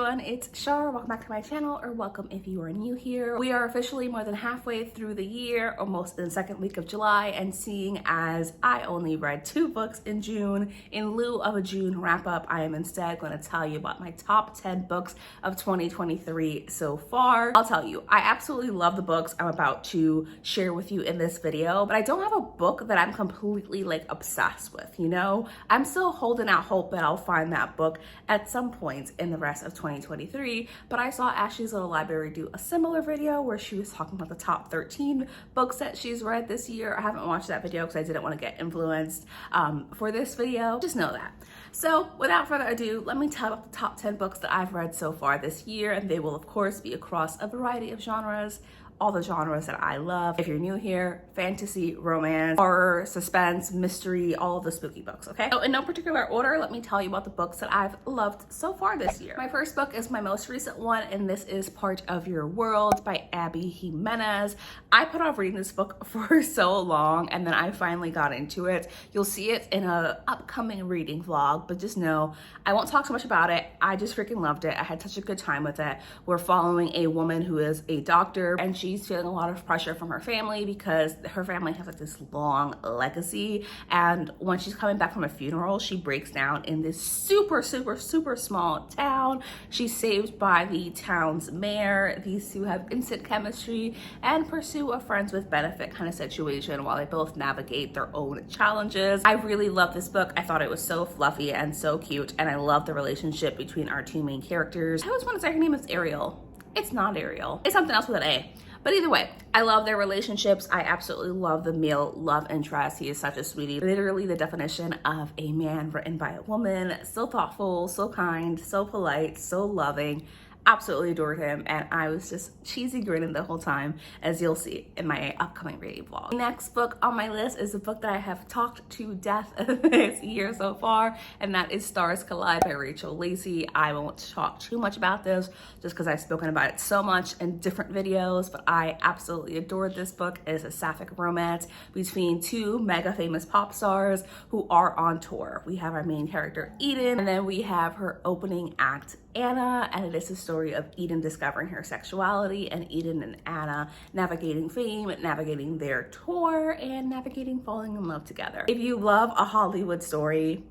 everyone, it's Shar. Welcome back to my channel, or welcome if you are new here. We are officially more than halfway through the year, almost in the second week of July, and seeing as I only read 2 books in June, in lieu of a June wrap up, I am instead going to tell you about my top 10 books of 2023 so far. I'll tell you, I absolutely love the books I'm about to share with you in this video, but I don't have a book that I'm completely obsessed with, you know? I'm still holding out hope that I'll find that book at some point in the rest of 2023, but I saw Ashley's Little Library do a similar video where she was talking about the top 13 books that she's read this year. I haven't watched that video because I didn't want to get influenced for this video. Just know that. So without further ado, let me tell you about the top 10 books that I've read so far this year, and they will of course be across a variety of genres. All the genres that I love. If you're new here, fantasy, romance, horror, suspense, mystery, all of the spooky books, okay? So in no particular order, let me tell you about the books that I've loved so far this year. My first book is my most recent one, and this is Part of Your World by Abby Jimenez. I put off reading this book for so long, and then I finally got into it. You'll see it in an upcoming reading vlog, but just know I won't talk so much about it. I just freaking loved it. I had such a good time with it. We're following a woman who is a doctor, and she's feeling a lot of pressure from her family because her family has this long legacy, and when she's coming back from a funeral, she breaks down in this super small town. She's saved by the town's mayor. These two have instant chemistry and pursue a friends with benefit kind of situation while they both navigate their own challenges. I really love this book. I thought it was so fluffy and so cute, and I love the relationship between our 2 main characters. I always want to say her name is Ariel. It's not Ariel. It's something else with an A. But either way, I love their relationships. I absolutely love the male love interest. He is such a sweetie. Literally the definition of a man written by a woman. So thoughtful, so kind, so polite, so loving. Absolutely adored him, and I was just cheesy grinning the whole time, as you'll see in my upcoming reading vlog. The next book on my list is a book that I have talked to death this year so far, and that is Stars Collide by Rachel Lacey. I won't talk too much about this just because I've spoken about it so much in different videos, but I absolutely adored this book. It is a sapphic romance between 2 mega famous pop stars who are on tour. We have our main character Eden, and then we have her opening act Anna, and it is the story of Eden discovering her sexuality and Eden and Anna navigating fame, navigating their tour, and navigating falling in love together. If you love a Hollywood story,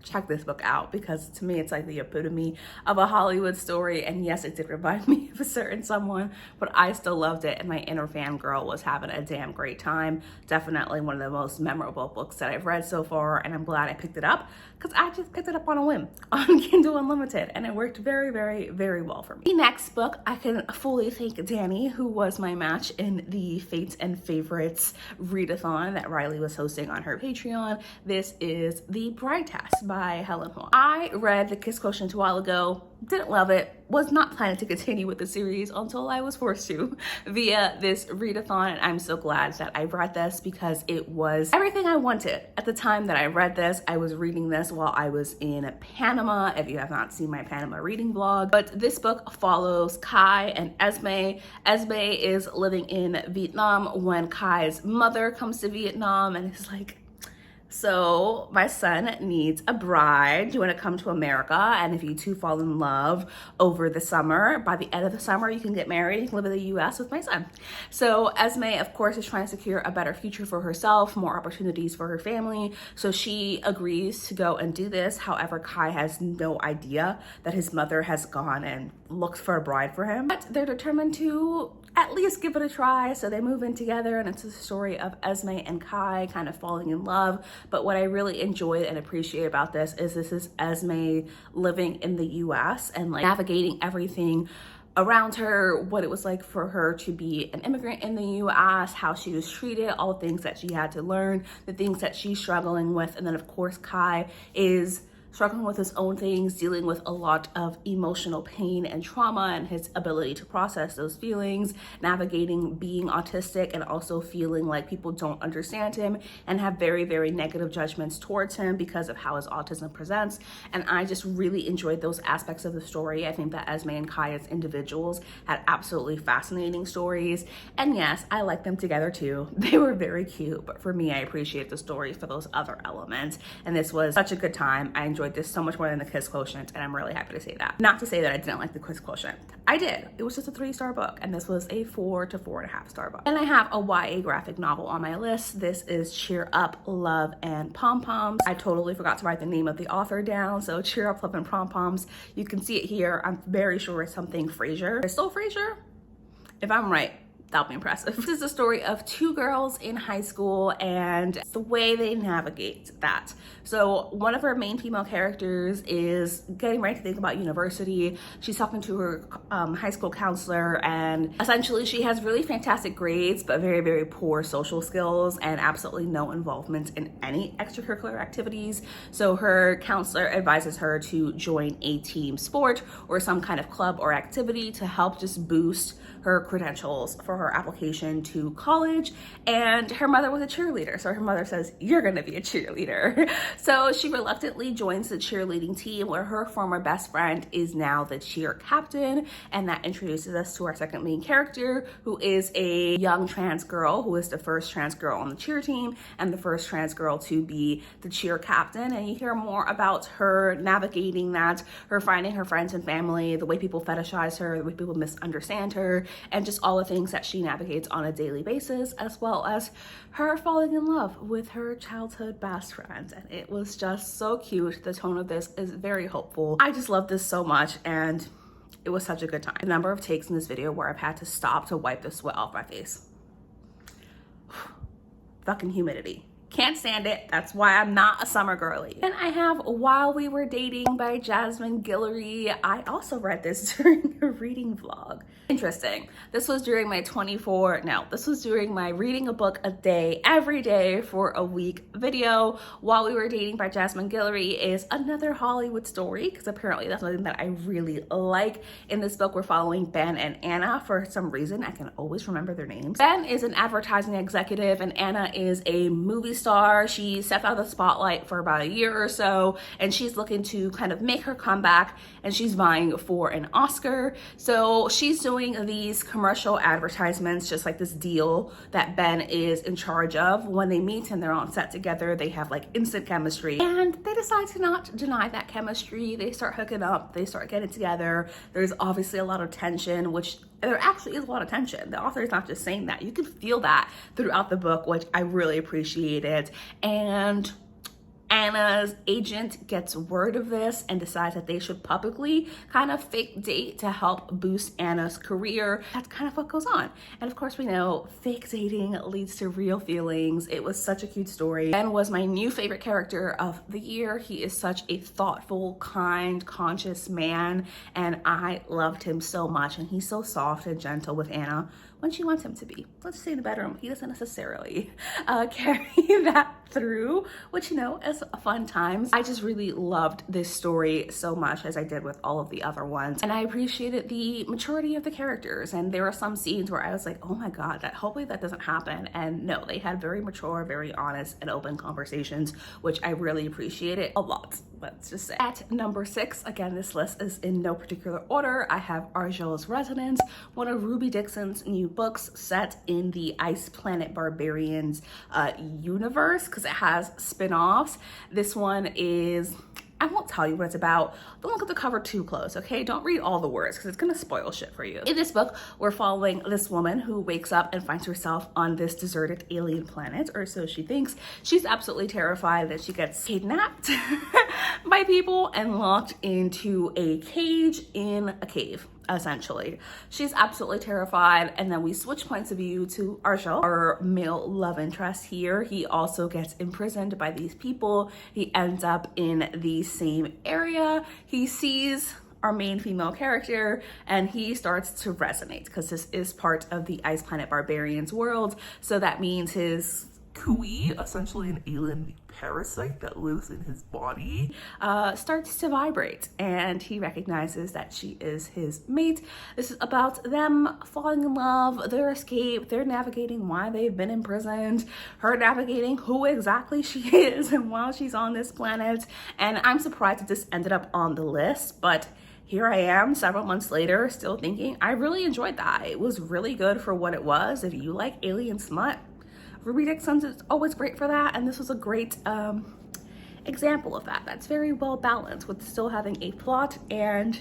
check this book out, because to me it's like the epitome of a Hollywood story. And yes, it did remind me of a certain someone, but I still loved it, and my inner fangirl was having a damn great time. Definitely one of the most memorable books that I've read so far, and I'm glad I picked it up because I just picked it up on a whim on Kindle Unlimited, and it worked very well for me. The next book, I can fully thank Zany, who was my match in the Fates and Favorites readathon that Riley was hosting on her Patreon. This is The Bride Test by Helen Huang. I read The Kiss Quotient a while ago, didn't love it, was not planning to continue with the series until I was forced to via this readathon, and I'm so glad that I read this because it was everything I wanted. At the time that I read this, I was reading this while I was in Panama, if you have not seen my Panama reading vlog, but this book follows Kai and Esme. Esme is living in Vietnam when Kai's mother comes to Vietnam and is like, so my son needs a bride. Do you want to come to America? And if you two fall in love over the summer, by the end of the summer, you can get married. You can live in the US with my son. So Esme, of course, is trying to secure a better future for herself, more opportunities for her family. So she agrees to go and do this. However, Kai has no idea that his mother has gone and looked for a bride for him. But they're determined to at least give it a try. So they move in together, and it's a story of Esme and Kai kind of falling in love. But what I really enjoyed and appreciate about this is Esme living in the US and navigating everything around her, what it was like for her to be an immigrant in the US, how she was treated, all the things that she had to learn, the things that she's struggling with. And then of course Kai is struggling with his own things, dealing with a lot of emotional pain and trauma, and his ability to process those feelings, navigating being autistic and also feeling like people don't understand him and have very negative judgments towards him because of how his autism presents. And I just really enjoyed those aspects of the story. I think that Esme and Kai as individuals had absolutely fascinating stories. And yes, I like them together too. They were very cute, but for me, I appreciate the story for those other elements. And this was such a good time. I enjoyed enjoyed this so much more than the Kiss Quotient, and I'm really happy to say that. Not to say that I didn't like the Kiss Quotient. I did. It was just a 3-star book, and this was a 4 to 4.5 star book. And I have a YA graphic novel on my list. This is Cheer Up, Love, and Pom-Poms. I totally forgot to write the name of the author down, so Cheer Up, Love, and Pom-Poms. You can see it here. I'm very sure it's something Frasier. Is still Frasier? If I'm right, that'll be impressive. This is a story of 2 girls in high school and the way they navigate that. So one of our main female characters is getting ready to think about university. She's talking to her high school counselor, and essentially she has really fantastic grades, but very, very poor social skills and absolutely no involvement in any extracurricular activities. So her counselor advises her to join a team sport or some kind of club or activity to help just boost her credentials for her application to college. And her mother was a cheerleader, so her mother says, you're gonna be a cheerleader. So she reluctantly joins the cheerleading team, where her former best friend is now the cheer captain, and that introduces us to our second main character, who is a young trans girl, who is the first trans girl on the cheer team and the first trans girl to be the cheer captain. And you hear more about her navigating that, her finding her friends and family, the way people fetishize her, the way people misunderstand her, and just all the things that she navigates on a daily basis, as well as her falling in love with her childhood best friend. And it was just so cute. The tone of this is very hopeful. I just love this so much, and it was such a good time. The number of takes in this video where I've had to stop to wipe the sweat off my face. Fucking humidity. Can't stand it. That's why I'm not a summer girly. And I have While We Were Dating by Jasmine Guillory. I also read this during a reading vlog. Interesting. This was during my this was during my reading a book a day, every day for a week video. While We Were Dating by Jasmine Guillory is another Hollywood story, because apparently that's something that I really like. In this book, we're following Ben and Anna. For some reason, I can always remember their names. Ben is an advertising executive, and Anna is a movie star. She stepped out of the spotlight for about a year or so, and she's looking to kind of make her comeback, and she's vying for an Oscar. So she's doing these commercial advertisements, just like this deal that Ben is in charge of. When they meet and they're on set together, they have like instant chemistry, and they decide to not deny that chemistry. They start hooking up, they start getting together. There's obviously a lot of tension, which there actually is a lot of tension. The author is not just saying that. You can feel that throughout the book, which I really appreciated. And Anna's agent gets word of this and decides that they should publicly kind of fake date to help boost Anna's career. That's kind of what goes on. And of course, we know fake dating leads to real feelings. It was such a cute story. Ben was my new favorite character of the year. He is such a thoughtful, kind, conscious man, and I loved him so much. And he's so soft and gentle with Anna when she wants him to be. Let's say in the bedroom, he doesn't necessarily carry that through, which, you know, is fun times. I just really loved this story so much, as I did with all of the other ones. And I appreciated the maturity of the characters. And there were some scenes where I was like, oh my God, hopefully that doesn't happen. And no, they had very mature, very honest and open conversations, which I really appreciated a lot. Let's just say. At number 6, again, this list is in no particular order, I have Argielas Residence, one of Ruby Dixon's new books set in the Ice Planet Barbarians universe, because it has spin-offs. This one is, I won't tell you what it's about. Don't look at the cover too close, okay? Don't read all the words, because it's gonna spoil shit for you. In this book, we're following this woman who wakes up and finds herself on this deserted alien planet, or so she thinks. She's absolutely terrified that she gets kidnapped by people and locked into a cage in a cave. Essentially, she's absolutely terrified. And then we switch points of view to Arshel, our male love interest here. He also gets imprisoned by these people. He ends up in the same area. He sees our main female character and he starts to resonate, because this is part of the Ice Planet Barbarians world. So that means his Kui, essentially an alien parasite that lives in his body, starts to vibrate, and he recognizes that she is his mate. This is about them falling in love, their escape, they're navigating why they've been imprisoned, her navigating who exactly she is and while she's on this planet. And I'm surprised that this ended up on the list, but here I am several months later still thinking I really enjoyed that. It was really good for what it was. If you like alien smut, Ruby Dixon is always great for that, and this was a great example of that. That's very well balanced with still having a plot and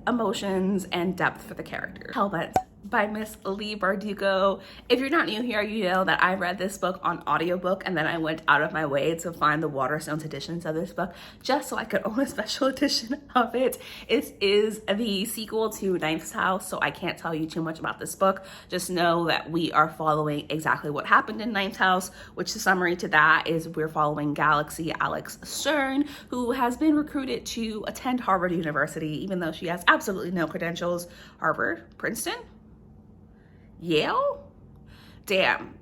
emotions and depth for the character. Hellbent by Miss Leigh Bardugo. If you're not new here, you know that I read this book on audiobook, and then I went out of my way to find the Waterstones editions of this book just so I could own a special edition of it. It is the sequel to Ninth House, so I can't tell you too much about this book. Just know that we are following exactly what happened in Ninth House, which the summary to that is we're following Galaxy Alex Stern, who has been recruited to attend Harvard University, even though she has absolutely no credentials. Harvard? Princeton? Yale? Damn.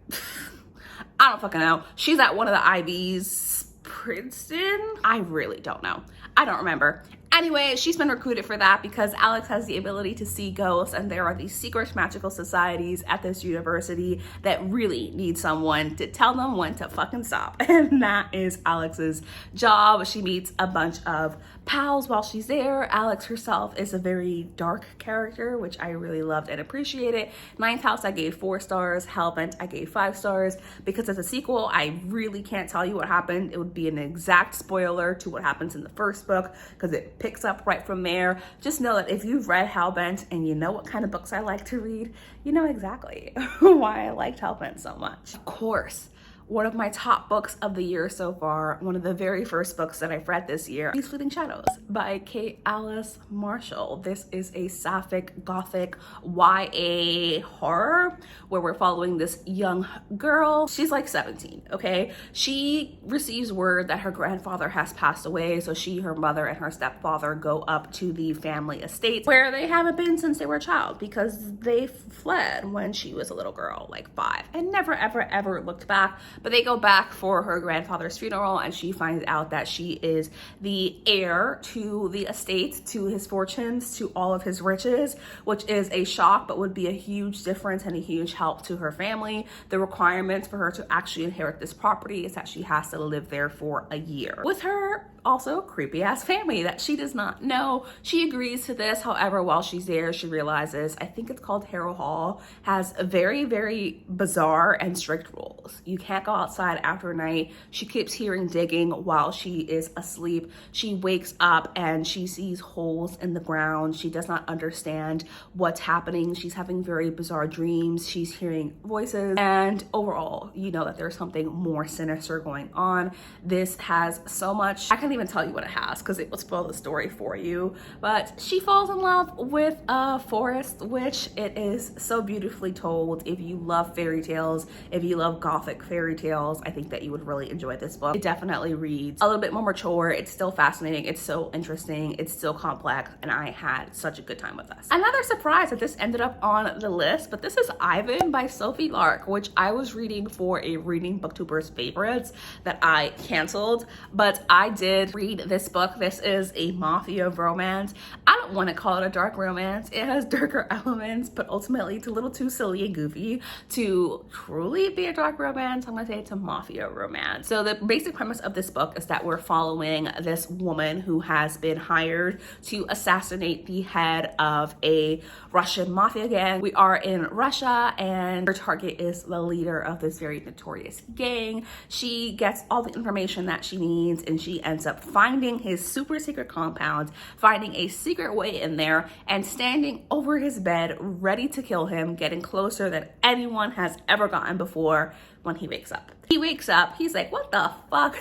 I don't fucking know. She's at one of the Ivies. Princeton? I really don't know. I don't remember. Anyway, she's been recruited for that because Alex has the ability to see ghosts, and there are these secret magical societies at this university that really need someone to tell them when to fucking stop. And that is Alex's job. She meets a bunch of pals while she's there. Alex herself is a very dark character, which I really loved and appreciated. Ninth House, I gave 4 stars. Hellbent, I gave 5 stars. Because as a sequel, I really can't tell you what happened. It would be an exact spoiler to what happens in the first book because it picks up right from there. Just know that if you've read Hellbent and you know what kind of books I like to read, you know exactly why I liked Hellbent so much. Of course, one of my top books of the year so far, one of the very first books that I've read this year, is Fleeting Shadows by Kate Alice Marshall. This is a sapphic, gothic, YA horror where we're following this young girl. She's like 17, okay? She receives word that her grandfather has passed away, so she, her mother, and her stepfather go up to the family estate where they haven't been since they were a child because they fled when she was a little girl, like 5, and never, ever, ever looked back. But they go back for her grandfather's funeral, and she finds out that she is the heir to the estate, to his fortunes, to all of his riches, which is a shock, but would be a huge difference and a huge help to her family. The requirements for her to actually inherit this property is that she has to live there for a year with her also creepy ass family that she does not know. She agrees to this. However, while she's there, she realizes, I think it's called Harrow Hall, has a very, very bizarre and strict rules. You can't go outside after night. She keeps hearing digging while she is asleep. She wakes up and she sees holes in the ground. She does not understand what's happening. She's having very bizarre dreams. She's hearing voices, and overall, you know that there's something more sinister going on. This has so much, I can't even tell you what it has because it will spoil the story for you, but she falls in love with a forest witch. It is so beautifully told. If you love fairy tales, if you love gothic fairy tales, I think that you would really enjoy this book. It definitely reads a little bit more mature. It's still fascinating. It's so interesting. It's still complex, and I had such a good time with this. Another surprise that this ended up on the list, but this is Ivan by Sophie Lark, which I was reading for a Reading Booktuber's Favorites that I canceled, but I did read this book. This is a mafia romance. I don't want to call it a dark romance. It has darker elements, but ultimately it's a little too silly and goofy to truly be a dark romance. I'm gonna say it's a mafia romance. So the basic premise of this book is that we're following this woman who has been hired to assassinate the head of a Russian mafia gang. We are in Russia, and her target is the leader of this very notorious gang. She gets all the information that she needs, and she ends up finding his super secret compound, finding a secret way in there, and standing over his bed ready to kill him, getting closer than anyone has ever gotten before when he wakes up. He wakes up, he's like, what the fuck?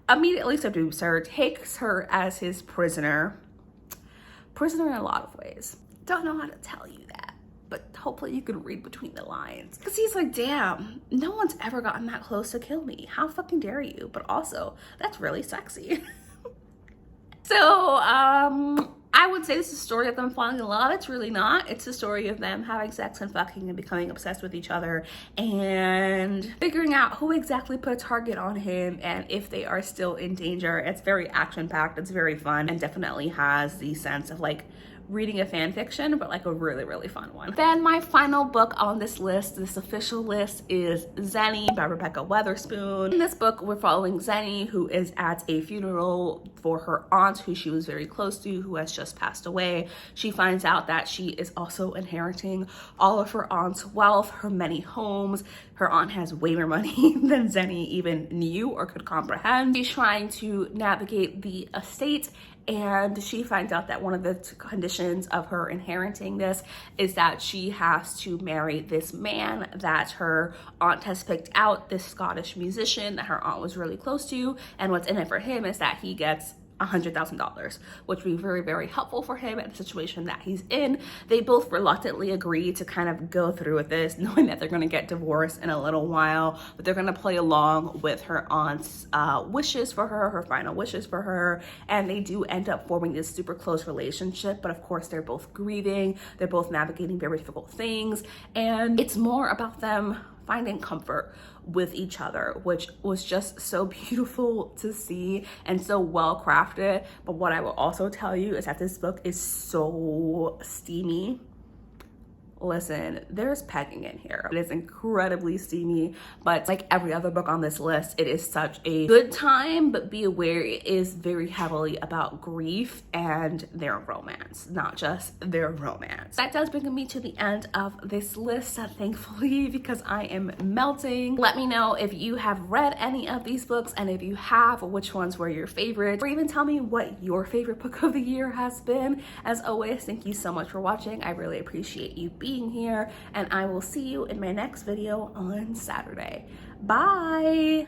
Immediately subdues her, takes her as his prisoner. Prisoner in a lot of ways. Don't know how to tell you that, but hopefully you can read between the lines. Because he's like, damn, no one's ever gotten that close to kill me. How fucking dare you? But also, that's really sexy. So, I would say this is a story of them falling in love. It's really not. It's a story of them having sex and fucking and becoming obsessed with each other and figuring out who exactly put a target on him and if they are still in danger. It's very action-packed. It's very fun and definitely has the sense of like reading a fan fiction, but like a really, really fun one. Then my final book on this list, this official list, is Zany by Rebecca Weatherspoon. In this book, we're following Zany, who is at a funeral for her aunt, who she was very close to, who has just passed away. She finds out that she is also inheriting all of her aunt's wealth, her many homes. Her aunt has way more money than Zany even knew or could comprehend. She's trying to navigate the estate, and she finds out that one of the conditions of her inheriting this is that she has to marry this man that her aunt has picked out, this Scottish musician that her aunt was really close to. And what's in it for him is that he gets $100,000, which would be very, very helpful for him in the situation that he's in. They both reluctantly agree to kind of go through with this, knowing that they're going to get divorced in a little while, but they're going to play along with her aunt's wishes for her final wishes for her, and they do end up forming this super close relationship. But of course, they're both grieving, they're both navigating very difficult things, and it's more about them finding comfort with each other, which was just so beautiful to see and so well crafted. But what I will also tell you is that this book is so steamy. Listen, there's pegging in here. It is incredibly steamy, but like every other book on this list, it is such a good time, but be aware it is very heavily about grief and their romance, not just their romance. That does bring me to the end of this list, thankfully, because I am melting. Let me know if you have read any of these books, and if you have, which ones were your favorites, or even tell me what your favorite book of the year has been. As always, thank you so much for watching. I really appreciate you being here, and I will see you in my next video on Saturday. Bye.